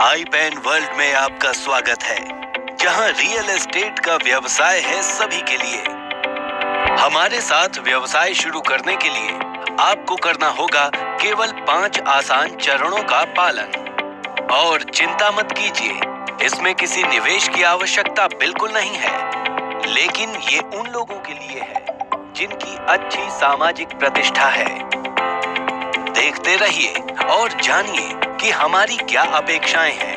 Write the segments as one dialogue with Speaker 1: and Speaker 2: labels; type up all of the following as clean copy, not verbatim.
Speaker 1: आई pan world में आपका स्वागत है, जहां रियल एस्टेट का व्यवसाय है सभी के लिए। हमारे साथ व्यवसाय शुरू करने के लिए आपको करना होगा केवल 5 आसान चरणों का पालन। और चिंता मत कीजिए, इसमें किसी निवेश की आवश्यकता बिल्कुल नहीं है, लेकिन ये उन लोगों के लिए है जिनकी अच्छी सामाजिक प्रतिष्ठा है। देखते रहिए और जानिए कि हमारी क्या अपेक्षाएं हैं।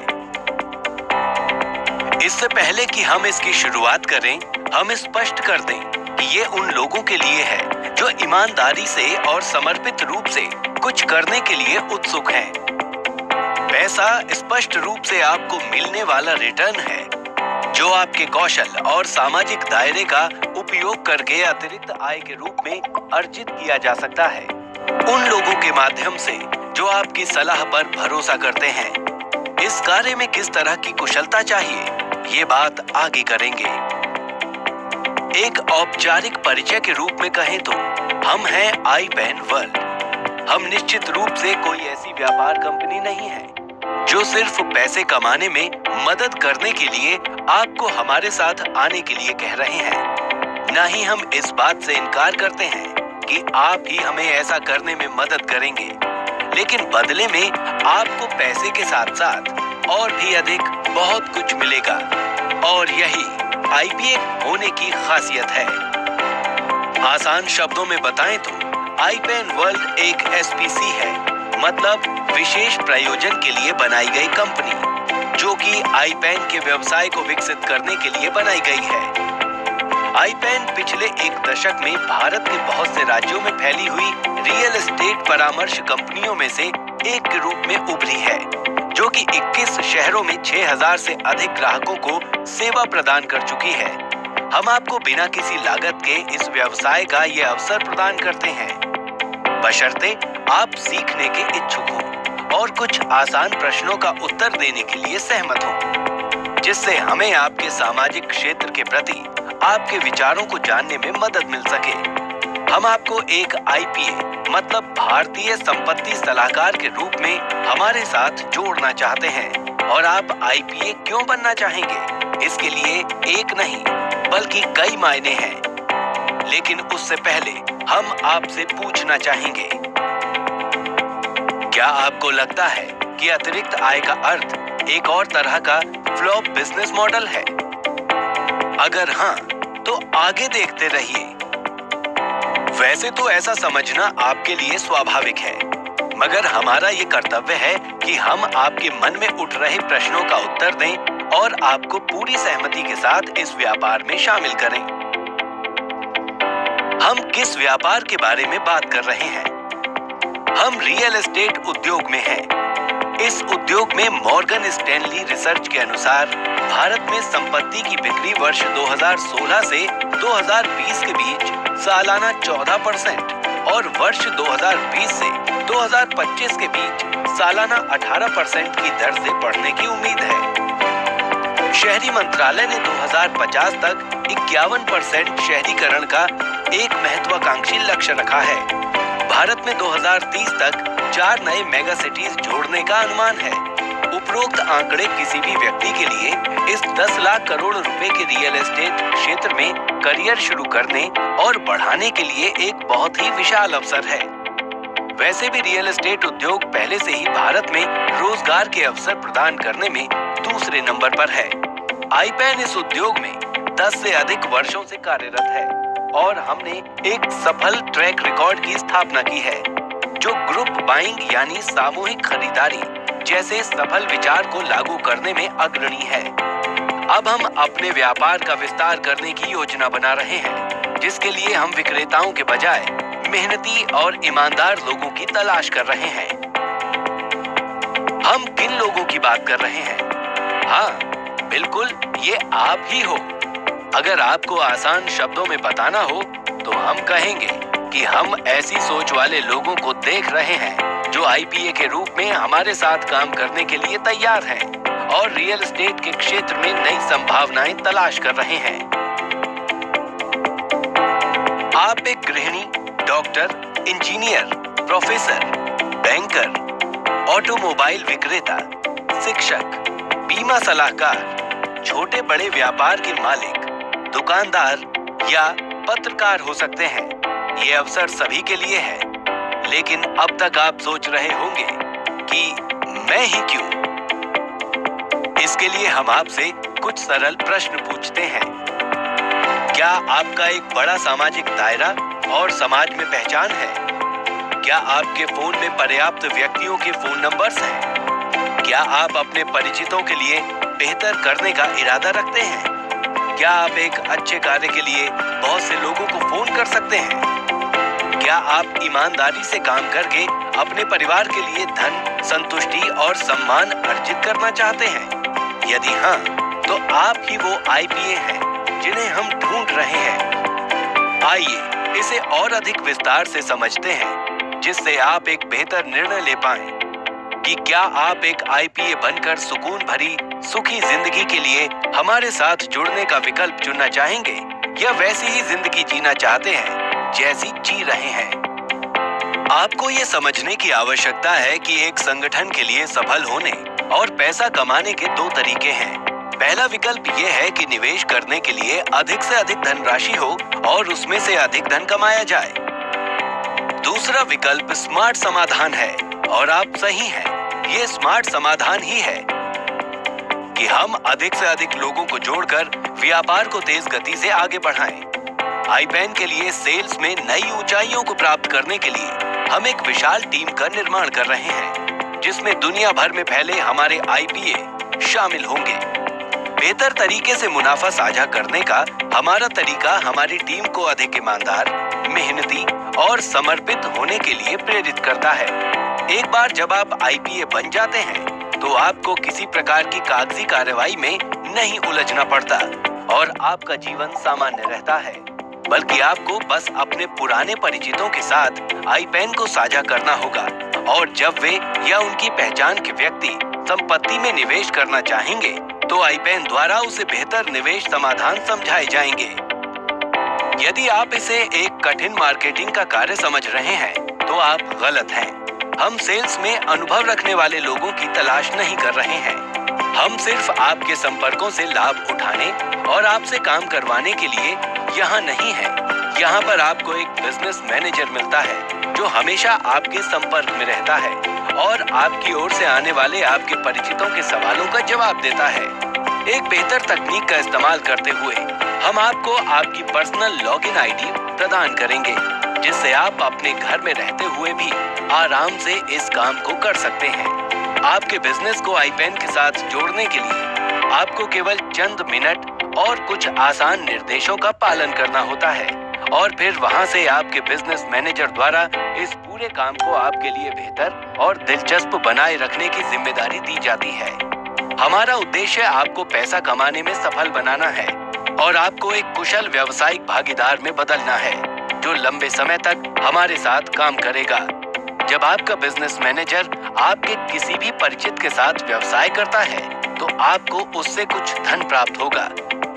Speaker 1: इससे पहले कि हम इसकी शुरुआत करें, हम स्पष्ट कर दें कि ये उन लोगों के लिए है जो ईमानदारी से और समर्पित रूप से कुछ करने के लिए उत्सुक हैं। पैसा स्पष्ट रूप से आपको मिलने वाला रिटर्न है, जो आपके कौशल और सामाजिक दायरे का उपयोग करके अतिरिक्त आय के रूप में अर्जित किया जा सकता है। उन लोगों के माध्यम से जो आपकी सलाह पर भरोसा करते हैं। इस कार्य में किस तरह की कुशलता चाहिए, ये बात आगे करेंगे। एक औपचारिक परिचय के रूप में कहें तो हम हैं आई पैन वर्ल्ड। हम निश्चित रूप से कोई ऐसी व्यापार कंपनी नहीं है जो सिर्फ पैसे कमाने में मदद करने के लिए आपको हमारे साथ आने के लिए कह रहे हैं। न ही हम इस बात से इनकार करते हैं कि आप ही हमें ऐसा करने में मदद करेंगे, लेकिन बदले में आपको पैसे के साथ साथ और भी अधिक बहुत कुछ मिलेगा। और यही आईपीए होने की खासियत है। आसान शब्दों में बताएं तो आई पैन वर्ल्ड एक एसपीसी है, मतलब विशेष प्रयोजन के लिए बनाई गई कंपनी, जो कि आई पैन के व्यवसाय को विकसित करने के लिए बनाई गई है। आई पैन पिछले एक दशक में भारत के बहुत से राज्यों में फैली हुई रियल एस्टेट परामर्श कंपनियों में से एक के रूप में उभरी है, जो कि 21 शहरों में 6000 से अधिक ग्राहकों को सेवा प्रदान कर चुकी है। हम आपको बिना किसी लागत के इस व्यवसाय का ये अवसर प्रदान करते हैं, बशर्ते आप सीखने के इच्छुक हो और कुछ आसान प्रश्नों का उत्तर देने के लिए सहमत हो, जिससे हमें आपके सामाजिक क्षेत्र के प्रति आपके विचारों को जानने में मदद मिल सके। हम आपको एक आईपीए मतलब भारतीय संपत्ति सलाहकार के रूप में हमारे साथ जोड़ना चाहते हैं। और आप आईपीए क्यों बनना चाहेंगे, इसके लिए एक नहीं बल्कि कई मायने हैं। लेकिन उससे पहले हम आपसे पूछना चाहेंगे, क्या आपको लगता है कि अतिरिक्त आय का अर्थ एक और तरह का फ्लॉप बिजनेस मॉडल है? अगर हाँ, तो आगे देखते रहिए। वैसे तो ऐसा समझना आपके लिए स्वाभाविक है, मगर हमारा ये कर्तव्य है कि हम आपके मन में उठ रहे प्रश्नों का उत्तर दें और आपको पूरी सहमति के साथ इस व्यापार में शामिल करें। हम किस व्यापार के बारे में बात कर रहे हैं? हम रियल एस्टेट उद्योग में हैं। इस उद्योग में मॉर्गन स्टैनली रिसर्च के अनुसार भारत में संपत्ति की बिक्री वर्ष 2016 से 2020 के बीच सालाना 14% और वर्ष 2020 से 2025 के बीच सालाना 18% की दर से बढ़ने की उम्मीद है। शहरी मंत्रालय ने 2050 तक 51% शहरीकरण का एक महत्वाकांक्षी लक्ष्य रखा है। भारत में 2030 तक 4 नए मेगा सिटीज जोड़ने का अनुमान है। उपरोक्त आंकड़े किसी भी व्यक्ति के लिए इस 10 लाख करोड़ रुपए के रियल एस्टेट क्षेत्र में करियर शुरू करने और बढ़ाने के लिए एक बहुत ही विशाल अवसर है। वैसे भी रियल एस्टेट उद्योग पहले से ही भारत में रोजगार के अवसर प्रदान करने में दूसरे नंबर पर है। आई पैन इस उद्योग में 10 से अधिक वर्षों से कार्यरत है और हमने एक सफल ट्रैक रिकॉर्ड की स्थापना की है, जो ग्रुप बाइंग यानी सामूहिक खरीदारी जैसे सफल विचार को लागू करने में अग्रणी है। अब हम अपने व्यापार का विस्तार करने की योजना बना रहे हैं, जिसके लिए हम विक्रेताओं के बजाय मेहनती और ईमानदार लोगों की तलाश कर रहे हैं। हम किन लोगों की बात कर रहे हैं? हाँ, बिल्कुल, ये आप ही हो। अगर आपको आसान शब्दों में बताना हो तो हम कहेंगे कि हम ऐसी सोच वाले लोगों को देख रहे हैं जो आईपीए के रूप में हमारे साथ काम करने के लिए तैयार हैं और रियल एस्टेट के क्षेत्र में नई संभावनाएं तलाश कर रहे हैं। आप एक गृहिणी, doctor, engineer, professor, banker, automobile विक्रेता शिक्षक, बीमा सलाहकार, छोटे बड़े व्यापार के मालिक, दुकानदार या पत्रकार हो सकते हैं। ये अवसर सभी के लिए है। लेकिन अब तक आप सोच रहे होंगे कि मैं ही क्यों? इसके लिए हम आपसे कुछ सरल प्रश्न पूछते हैं। क्या आपका एक बड़ा सामाजिक दायरा और समाज में पहचान है? क्या आपके फोन में पर्याप्त व्यक्तियों के फोन नंबर्स हैं? क्या आप अपने परिचितों के लिए बेहतर करने का इरादा रखते हैं? क्या आप एक अच्छे कार्य के लिए बहुत से लोगों को फोन कर सकते हैं? क्या आप ईमानदारी से काम करके अपने परिवार के लिए धन, संतुष्टि और सम्मान अर्जित करना चाहते हैं? यदि हाँ, तो आप ही वो आईपीए हैं जिन्हें हम ढूंढ रहे हैं। आइए इसे और अधिक विस्तार से समझते हैं, जिससे आप एक बेहतर निर्णय ले पाएं कि क्या आप एक आईपीए बनकर सुकून भरी सुखी जिंदगी के लिए हमारे साथ जुड़ने का विकल्प चुनना चाहेंगे या वैसी ही जिंदगी जीना चाहते हैं जैसी जी रहे हैं। आपको ये समझने की आवश्यकता है कि एक संगठन के लिए सफल होने और पैसा कमाने के दो तरीके हैं। पहला विकल्प ये है कि निवेश करने के लिए अधिक से अधिक धनराशि हो और उसमें से अधिक धन कमाया जाए। दूसरा विकल्प स्मार्ट समाधान है और आप सही हैं। ये स्मार्ट समाधान ही है कि हम अधिक से अधिक लोगों को जोड़कर व्यापार को तेज गति से आगे बढ़ाएं। आईपैन के लिए सेल्स में नई ऊंचाइयों को प्राप्त करने के लिए हम एक विशाल टीम का निर्माण कर रहे हैं, जिसमें दुनिया भर में फैले हमारे आईपीए शामिल होंगे। बेहतर तरीके से मुनाफा साझा करने का हमारा तरीका हमारी टीम को अधिक ईमानदार, मेहनती और समर्पित होने के लिए प्रेरित करता है। एक बार जब आप आईपीए बन जाते हैं, तो आपको किसी प्रकार की कागजी कार्रवाई में नहीं उलझना पड़ता और आपका जीवन सामान्य रहता है, बल्कि आपको बस अपने पुराने परिचितों के साथ आईपैन को साझा करना होगा और जब वे या उनकी पहचान के व्यक्ति संपत्ति में निवेश करना चाहेंगे, तो आईपैन द्वारा उसे बेहतर निवेश समाधान समझाए जाएंगे। यदि आप इसे एक कठिन मार्केटिंग का कार्य समझ रहे हैं, तो आप गलत हैं। हम सेल्स में अनुभव रखने वाले लोगों की तलाश नहीं कर रहे हैं। हम सिर्फ आपके संपर्कों से लाभ उठाने और आपसे काम करवाने के लिए यहाँ नहीं है। यहाँ पर आपको एक बिजनेस मैनेजर मिलता है जो हमेशा आपके संपर्क में रहता है और आपकी ओर से आने वाले आपके परिचितों के सवालों का जवाब देता है। एक बेहतर तकनीक का इस्तेमाल करते हुए हम आपको आपकी पर्सनल लॉगिन आईडी प्रदान करेंगे, जिससे आप अपने घर में रहते हुए भी आराम से इस काम को कर सकते हैं। आपके बिजनेस को आईपैन के साथ जोड़ने के लिए आपको केवल चंद मिनट और कुछ आसान निर्देशों का पालन करना होता है और फिर वहां से आपके बिजनेस मैनेजर द्वारा इस पूरे काम को आपके लिए बेहतर और दिलचस्प बनाए रखने की जिम्मेदारी दी जाती है। हमारा उद्देश्य आपको पैसा कमाने में सफल बनाना है और आपको एक कुशल व्यावसायिक भागीदार में बदलना है, जो लंबे समय तक हमारे साथ काम करेगा। जब आपका बिजनेस मैनेजर आपके किसी भी परिचित के साथ व्यवसाय करता है, तो आपको उससे कुछ धन प्राप्त होगा।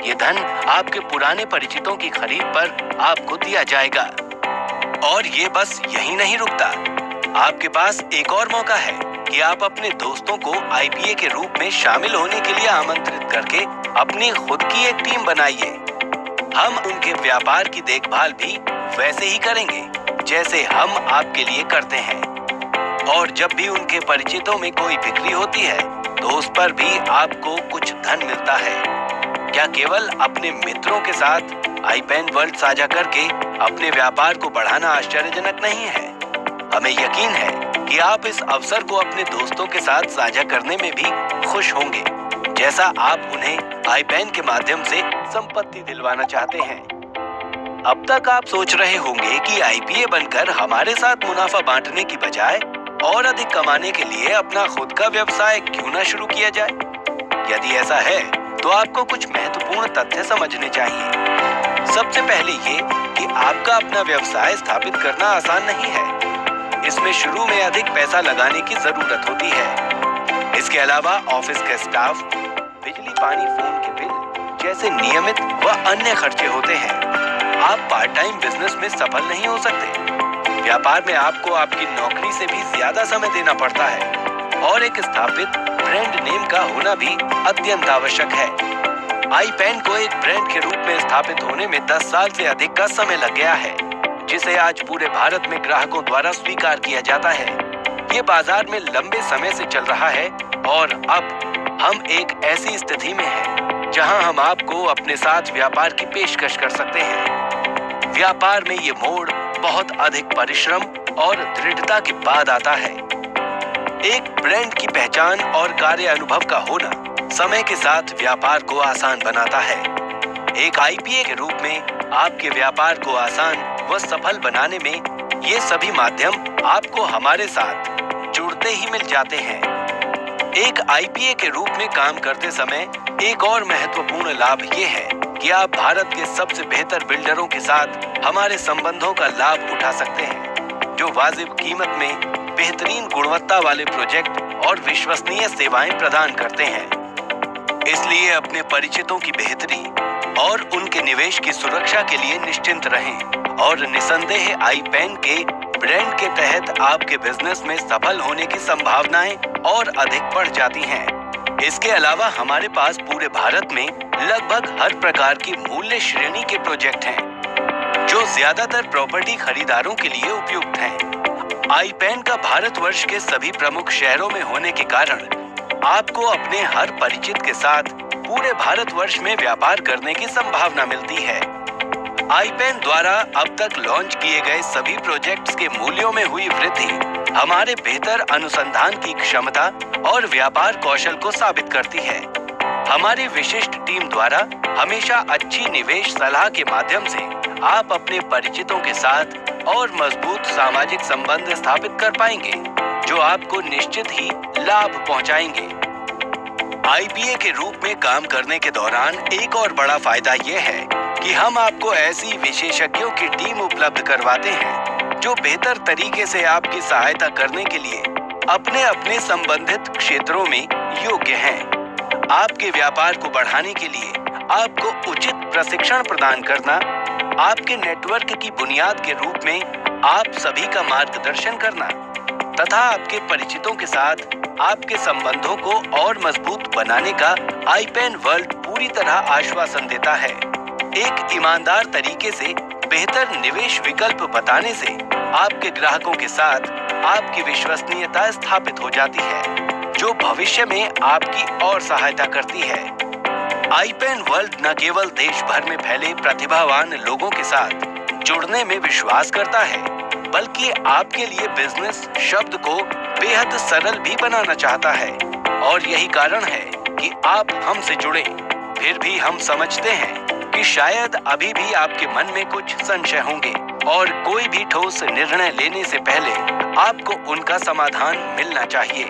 Speaker 1: ये धन आपके पुराने परिचितों की खरीद पर आपको दिया जाएगा। और ये बस यही नहीं रुकता। आपके पास एक और मौका है कि आप अपने दोस्तों को आईपीए के रूप में शामिल होने के लिए आमंत्रित करके अपनी खुद की एक टीम बनाइए। हम उनके व्यापार की देखभाल भी वैसे ही करेंगे जैसे हम आपके लिए करते हैं। और जब भी उनके परिचितों में कोई बिक्री होती है, तो उस पर भी आपको कुछ धन मिलता है। क्या केवल अपने मित्रों के साथ आईपैन वर्ल्ड साझा करके अपने व्यापार को बढ़ाना आश्चर्यजनक नहीं है? हमें यकीन है कि आप इस अवसर को अपने दोस्तों के साथ साझा करने में भी खुश होंगे, जैसा आप उन्हें आईपैन के माध्यम से संपत्ति दिलवाना चाहते हैं। अब तक आप सोच रहे होंगे कि आईपीए बनकर हमारे साथ मुनाफा बांटने की बजाय और अधिक कमाने के लिए अपना खुद का व्यवसाय क्यों ना शुरू किया जाए। यदि ऐसा है, तो आपको कुछ महत्वपूर्ण तथ्य समझने चाहिए। सबसे पहले ये कि आपका अपना व्यवसाय स्थापित करना आसान नहीं है। इसमें शुरू में अधिक पैसा लगाने की जरूरत होती है। इसके अलावा ऑफिस का स्टाफ, बिजली, पानी, फोन के बिल जैसे नियमित व अन्य खर्चे होते हैं। आप पार्ट टाइम बिजनेस में सफल नहीं हो सकते। व्यापार में आपको आपकी नौकरी से भी ज्यादा समय देना पड़ता है और एक स्थापित ब्रांड नेम का होना भी अत्यंत आवश्यक है। iPen को एक ब्रांड के रूप में स्थापित होने में 10 साल से अधिक का समय लग गया है, जिसे आज पूरे भारत में ग्राहकों द्वारा स्वीकार किया जाता है। ये बाजार में लंबे समय से चल रहा है और अब हम एक ऐसी स्थिति में हैं जहां हम आपको अपने साथ व्यापार की पेशकश कर सकते हैं। व्यापार में ये मोड़ बहुत अधिक परिश्रम और दृढ़ता के बाद आता है। एक ब्रांड की पहचान और कार्य अनुभव का होना समय के साथ व्यापार को आसान बनाता है। एक IPA के रूप में आपके व्यापार को आसान व सफल बनाने में ये सभी माध्यम आपको हमारे साथ जुड़ते ही मिल जाते हैं। एक IPA के रूप में काम करते समय एक और महत्वपूर्ण लाभ ये है कि आप भारत के सबसे बेहतर बिल्डरों के साथ हमारे संबंधों का लाभ उठा सकते हैं, जो वाजिब कीमत में बेहतरीन गुणवत्ता वाले प्रोजेक्ट और विश्वसनीय सेवाएं प्रदान करते हैं। इसलिए अपने परिचितों की बेहतरी और उनके निवेश की सुरक्षा के लिए निश्चिंत रहें और निसंदेह iPen के ब्रांड के तहत आपके बिजनेस में सफल होने की संभावनाएं और अधिक बढ़ जाती हैं। इसके अलावा हमारे पास पूरे भारत में लगभग हर प्रकार की मूल्य श्रेणी के प्रोजेक्ट हैं, जो ज्यादातर प्रॉपर्टी खरीदारों के लिए उपयुक्त हैं। iPen का भारतवर्ष के सभी प्रमुख शहरों में होने के कारण आपको अपने हर परिचित के साथ पूरे भारतवर्ष में व्यापार करने की संभावना मिलती है। iPen द्वारा अब तक लॉन्च किए गए सभी प्रोजेक्ट्स के मूल्यों में हुई वृद्धि हमारे बेहतर अनुसंधान की क्षमता और व्यापार कौशल को साबित करती है। हमारी विशिष्ट टीम द्वारा हमेशा अच्छी निवेश सलाह के माध्यम से आप अपने परिचितों के साथ और मजबूत सामाजिक संबंध स्थापित कर पाएंगे, जो आपको निश्चित ही लाभ पहुंचाएंगे। IPA के रूप में काम करने के दौरान एक और बड़ा फायदा यह है कि हम आपको ऐसी विशेषज्ञों की टीम उपलब्ध करवाते हैं जो बेहतर तरीके से आपकी सहायता करने के लिए अपने अपने संबंधित क्षेत्रों में योग्य हैं। आपके व्यापार को बढ़ाने के लिए आपको उचित प्रशिक्षण प्रदान करना, आपके नेटवर्क की बुनियाद के रूप में आप सभी का मार्गदर्शन करना तथा आपके परिचितों के साथ आपके संबंधों को और मजबूत बनाने का iPen वर्ल्ड पूरी तरह आश्वासन देता है। एक ईमानदार तरीके से बेहतर निवेश विकल्प बताने से आपके ग्राहकों के साथ आपकी विश्वसनीयता स्थापित हो जाती है, जो भविष्य में आपकी और सहायता करती है। iPen वर्ल्ड न केवल देश भर में फैले प्रतिभावान लोगों के साथ जुड़ने में विश्वास करता है, बल्कि आपके लिए बिजनेस शब्द को बेहद सरल भी बनाना चाहता है। और यही कारण है कि आप हमसे जुड़े। फिर भी हम समझते हैं कि शायद अभी भी आपके मन में कुछ संशय होंगे और कोई भी ठोस निर्णय लेने से पहले आपको उनका समाधान मिलना चाहिए।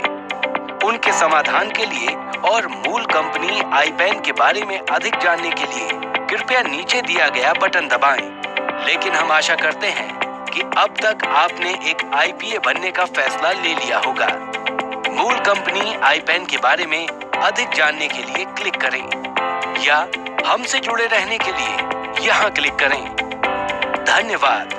Speaker 1: उनके समाधान के लिए और मूल कंपनी iPen के बारे में अधिक जानने के लिए कृपया नीचे दिया गया बटन दबाएं। लेकिन हम आशा करते हैं कि अब तक आपने एक IPA बनने का फैसला ले लिया होगा। मूल कंपनी iPen के बारे में अधिक जानने के लिए क्लिक करें या हमसे जुड़े रहने के लिए यहाँ क्लिक करें। धन्यवाद।